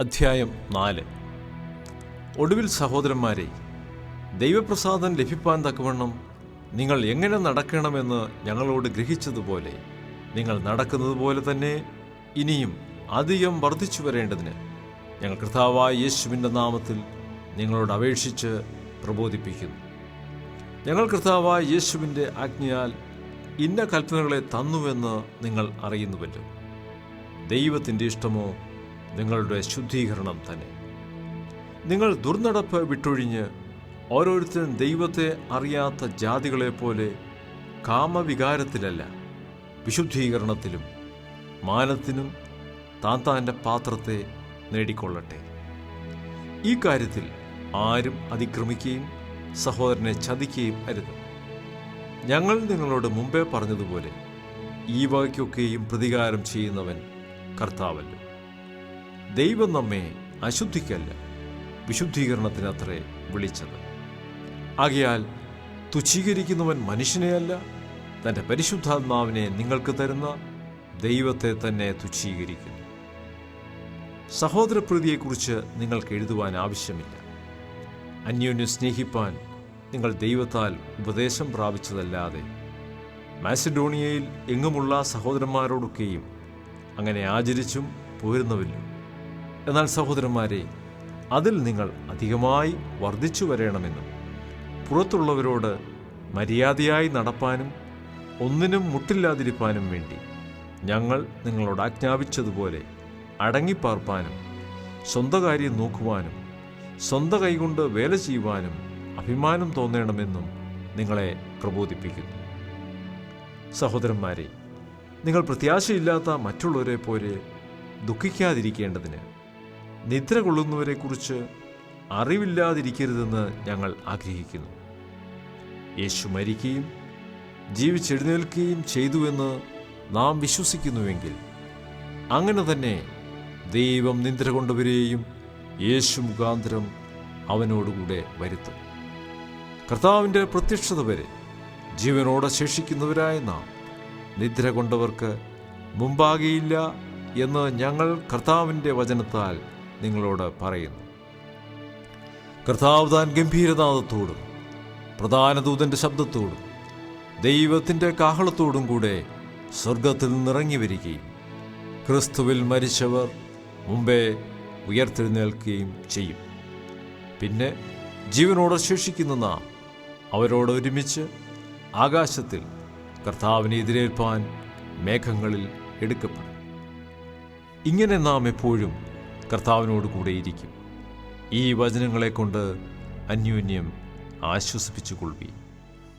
അധ്യായം 4. ഒടുവിൽ സഹോദരന്മാരെ, ദൈവപ്രസാദം ലഭിപ്പാൻ തക്കവണ്ണം നിങ്ങൾ എങ്ങനെ നടക്കണമെന്ന് ഞങ്ങളോട് ഗ്രഹിച്ചതുപോലെ നിങ്ങൾ നടക്കുന്നത് പോലെ തന്നെ ഇനിയും അധികം വർദ്ധിച്ചു വരേണ്ടതിന് ഞങ്ങൾ കർത്താവായ യേശുവിൻ്റെ നാമത്തിൽ നിങ്ങളോട് അപേക്ഷിച്ച് പ്രബോധിപ്പിക്കുന്നു. ഞങ്ങൾ കർത്താവായ യേശുവിൻ്റെ ആജ്ഞയാൽ ഇന്ന കൽപ്പനകളെ തന്നുവെന്ന് നിങ്ങൾ അറിയുന്നുവല്ലോ. ദൈവത്തിൻ്റെ ഇഷ്ടമോ നിങ്ങളുടെ ശുദ്ധീകരണം തന്നെ. നിങ്ങൾ ദുർനടപ്പ് വിട്ടൊഴിഞ്ഞ് ഓരോരുത്തരും ദൈവത്തെ അറിയാത്ത ജാതികളെപ്പോലെ കാമവികാരത്തിലല്ല, വിശുദ്ധീകരണത്തിലും മാനത്തിനും താൻ്റെ പാത്രത്തെ നേടിക്കൊള്ളട്ടെ. ഈ കാര്യത്തിൽ ആരും അതിക്രമിക്കുകയും സഹോദരനെ ചതിക്കുകയും അരുത്. ഞങ്ങൾ നിങ്ങളോട് മുമ്പേ പറഞ്ഞതുപോലെ ഈ വകയ്ക്കൊക്കെയും പ്രതികാരം ചെയ്യുന്നവൻ കർത്താവല്ലോ. ദൈവം നമ്മെ അശുദ്ധിക്കല്ല, വിശുദ്ധീകരണത്തിനത്രേ വിളിച്ചത്. ആകയാൽ തുച്ഛീകരിക്കുന്നവൻ മനുഷ്യനെയല്ല, തൻ്റെ പരിശുദ്ധാത്മാവിനെ നിങ്ങൾക്ക് തരുന്ന ദൈവത്തെ തന്നെ തുച്ഛീകരിക്കുന്നു. സഹോദരപ്രീതിയെക്കുറിച്ച് നിങ്ങൾക്ക് എഴുതുവാൻ ആവശ്യമില്ല. അന്യോന്യം സ്നേഹിപ്പാൻ നിങ്ങൾ ദൈവത്താൽ ഉപദേശം പ്രാപിച്ചതല്ലാതെ മാസിഡോണിയയിൽ എങ്ങുമുള്ള സഹോദരന്മാരോടൊക്കെയും അങ്ങനെ ആചരിച്ചും പോരുന്നവല്ലോ. എന്നാൽ സഹോദരന്മാരെ, അതിൽ നിങ്ങൾ അധികമായി വർദ്ധിച്ചു വരണമെന്നും പുറത്തുള്ളവരോട് മര്യാദയായി നടപ്പാനും ഒന്നിനും മുട്ടില്ലാതിരിപ്പാനും വേണ്ടി ഞങ്ങൾ നിങ്ങളോട് ആജ്ഞാപിച്ചതുപോലെ അടങ്ങിപ്പാർപ്പാനും സ്വന്തം കാര്യം നോക്കുവാനും സ്വന്തം കൈകൊണ്ട് വേല ചെയ്യുവാനും അഭിമാനം തോന്നണമെന്നും നിങ്ങളെ പ്രബോധിപ്പിക്കുന്നു. സഹോദരന്മാരെ, നിങ്ങൾ പ്രത്യാശയില്ലാത്ത മറ്റുള്ളവരെ പോലെ ദുഃഖിക്കാതിരിക്കേണ്ടതിന് നിദ്ര കൊള്ളുന്നവരെക്കുറിച്ച് അറിവില്ലാതിരിക്കരുതെന്ന് ഞങ്ങൾ ആഗ്രഹിക്കുന്നു. യേശു മരിക്കുകയും ജീവിച്ചെഴുന്നേൽക്കുകയും ചെയ്തുവെന്ന് നാം വിശ്വസിക്കുന്നുവെങ്കിൽ അങ്ങനെ തന്നെ ദൈവം നിദ്ര കൊണ്ടവരെയും യേശു മുഖാന്തരം അവനോടുകൂടെ വരുത്തും. കർത്താവിൻ്റെ പ്രത്യക്ഷത വരെ ജീവനോടെ ശേഷിക്കുന്നവരായ നാം നിദ്ര കൊണ്ടവർക്ക് മുമ്പാകെയില്ല എന്ന് ഞങ്ങൾ കർത്താവിൻ്റെ വചനത്താൽ നിങ്ങളോട് പറയുന്നു. കർത്താവ് താൻ ഗംഭീരനാദത്തോടും പ്രധാന ദൂതൻ്റെ ശബ്ദത്തോടും ദൈവത്തിൻ്റെ കാഹളത്തോടും കൂടെ സ്വർഗത്തിൽ നിന്നിറങ്ങി വരികയും ക്രിസ്തുവിൽ മരിച്ചവർ മുമ്പേ ഉയർത്തെഴുന്നേൽക്കുകയും ചെയ്യും. പിന്നെ ജീവനോടെ ശേഷിക്കുന്ന നാം അവരോട് ഒരുമിച്ച് ആകാശത്തിൽ കർത്താവിനെ എതിരേൽപ്പാൻ മേഘങ്ങളിൽ എടുക്കപ്പെടും. ഇങ്ങനെ നാം എപ്പോഴും കർത്താവിനോട് കൂടെയിരിക്കും. ഈ വചനങ്ങളെ കൊണ്ട് അന്യോന്യം ആശ്വസിപ്പിച്ചു കൊള്ളുവീൻ.